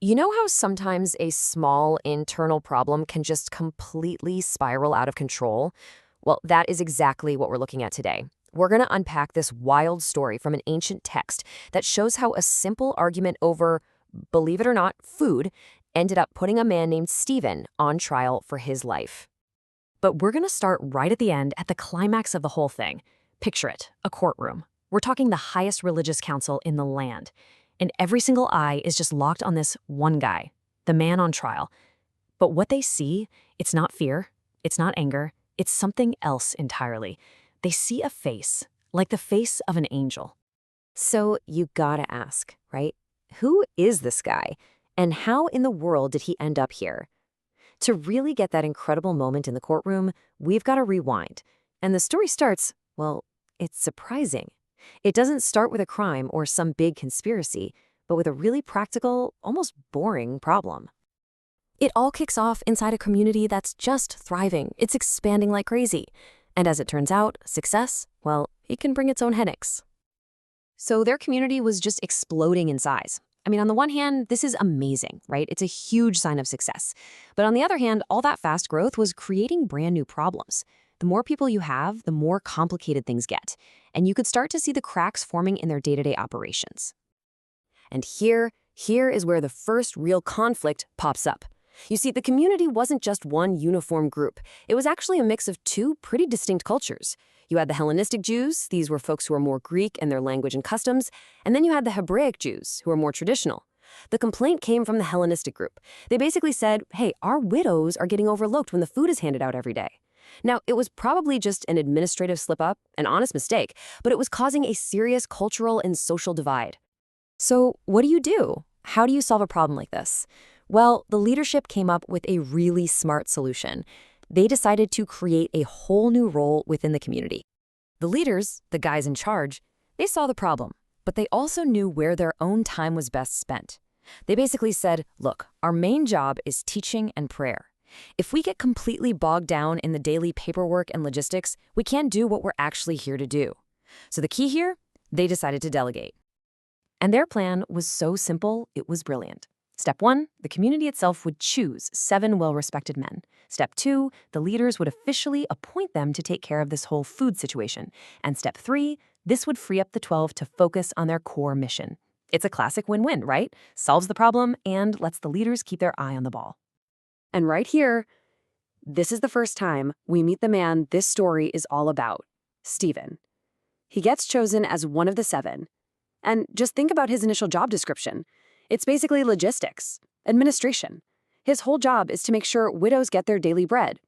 You know how sometimes a small internal problem can just completely spiral out of control? Well, that is exactly what we're looking at today. We're going to unpack this wild story from an ancient text that shows how a simple argument over, believe it or not, food ended up putting a man named Stephen on trial for his life. But we're going to start right at the end, at the climax of the whole thing. Picture it, a courtroom. We're talking the highest religious council in the land. And every single eye is just locked on this one guy, the man on trial. But what they see, it's not fear, it's not anger, it's something else entirely. They see a face, like the face of an angel. So you gotta ask, right? Who is this guy? And how in the world did he end up here? To really get that incredible moment in the courtroom, we've got to rewind. And the story starts, well, it's surprising. It doesn't start with a crime or some big conspiracy, but with a really practical, almost boring problem. It all kicks off inside a community that's just thriving. It's expanding like crazy. And as it turns out, success, well, it can bring its own headaches. So their community was just exploding in size. I mean, on the one hand, this is amazing, right? It's a huge sign of success. But on the other hand, all that fast growth was creating brand new problems. The more people you have, the more complicated things get. And you could start to see the cracks forming in their day-to-day operations. And here is where the first real conflict pops up. You see, the community wasn't just one uniform group. It was actually a mix of two pretty distinct cultures. You had the Hellenistic Jews, these were folks who were more Greek in their language and customs, and then you had the Hebraic Jews, who were more traditional. The complaint came from the Hellenistic group. They basically said, hey, our widows are getting overlooked when the food is handed out every day. Now, it was probably just an administrative slip-up, an honest mistake, but it was causing a serious cultural and social divide. So what do? How do you solve a problem like this? Well, the leadership came up with a really smart solution. They decided to create a whole new role within the community. The leaders, the guys in charge, they saw the problem, but they also knew where their own time was best spent. They basically said, look, our main job is teaching and prayer. If we get completely bogged down in the daily paperwork and logistics, we can't do what we're actually here to do. So the key here, they decided to delegate. And their plan was so simple, it was brilliant. Step 1, the community itself would choose 7 well-respected men. Step 2, the leaders would officially appoint them to take care of this whole food situation. And step 3, this would free up the 12 to focus on their core mission. It's a classic win-win, right? Solves the problem and lets the leaders keep their eye on the ball. And right here, this is the first time we meet the man this story is all about, Stephen. He gets chosen as one of the 7. And just think about his initial job description. It's basically logistics, administration. His whole job is to make sure widows get their daily bread.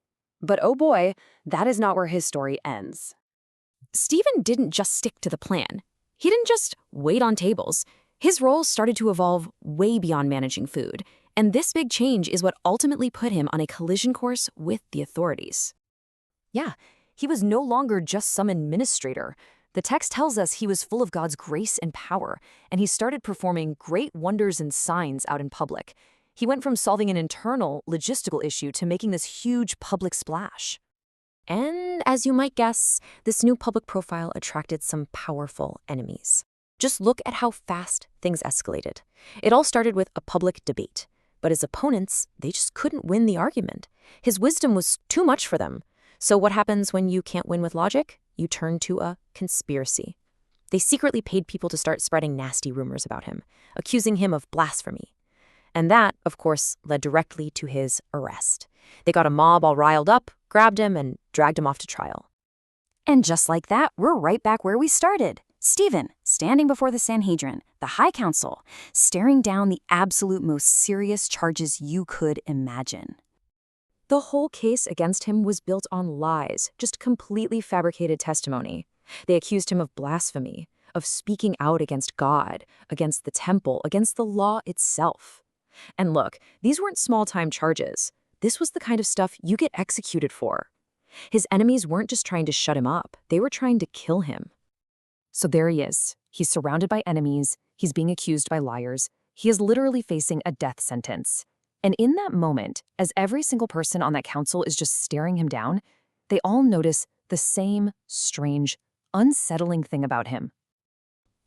But oh boy, that is not where his story ends. Stephen didn't just stick to the plan. He didn't just wait on tables. His role started to evolve way beyond managing food. And this big change is what ultimately put him on a collision course with the authorities. Yeah, he was no longer just some administrator. The text tells us he was full of God's grace and power, and he started performing great wonders and signs out in public. He went from solving an internal, logistical issue to making this huge public splash. And as you might guess, this new public profile attracted some powerful enemies. Just look at how fast things escalated. It all started with a public debate. But his opponents, they just couldn't win the argument. His wisdom was too much for them. So what happens when you can't win with logic? You turn to a conspiracy. They secretly paid people to start spreading nasty rumors about him, accusing him of blasphemy. And that, of course, led directly to his arrest. They got a mob all riled up, grabbed him, and dragged him off to trial. And just like that, we're right back where we started. Stephen, standing before the Sanhedrin, the High Council, staring down the absolute most serious charges you could imagine. The whole case against him was built on lies, just completely fabricated testimony. They accused him of blasphemy, of speaking out against God, against the temple, against the law itself. And look, these weren't small-time charges. This was the kind of stuff you get executed for. His enemies weren't just trying to shut him up, they were trying to kill him. So there he is. He's surrounded by enemies. He's being accused by liars. He is literally facing a death sentence. And in that moment, as every single person on that council is just staring him down, they all notice the same strange, unsettling thing about him.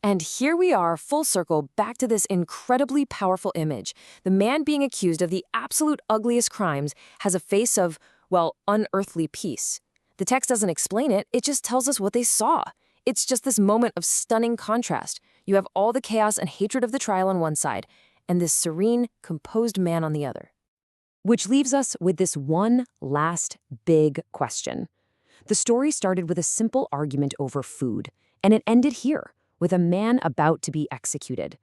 And here we are, full circle, back to this incredibly powerful image. The man being accused of the absolute ugliest crimes has a face of, well, unearthly peace. The text doesn't explain it, it just tells us what they saw. It's just this moment of stunning contrast. You have all the chaos and hatred of the trial on one side, and this serene, composed man on the other. Which leaves us with this one last big question. The story started with a simple argument over food, and it ended here, with a man about to be executed.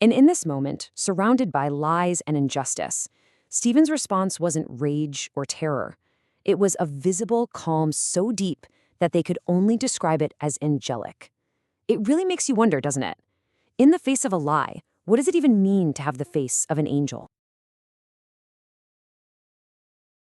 And in this moment, surrounded by lies and injustice, Stephen's response wasn't rage or terror. It was a visible calm so deep that they could only describe it as angelic. It really makes you wonder, doesn't it? In the face of a lie, what does it even mean to have the face of an angel?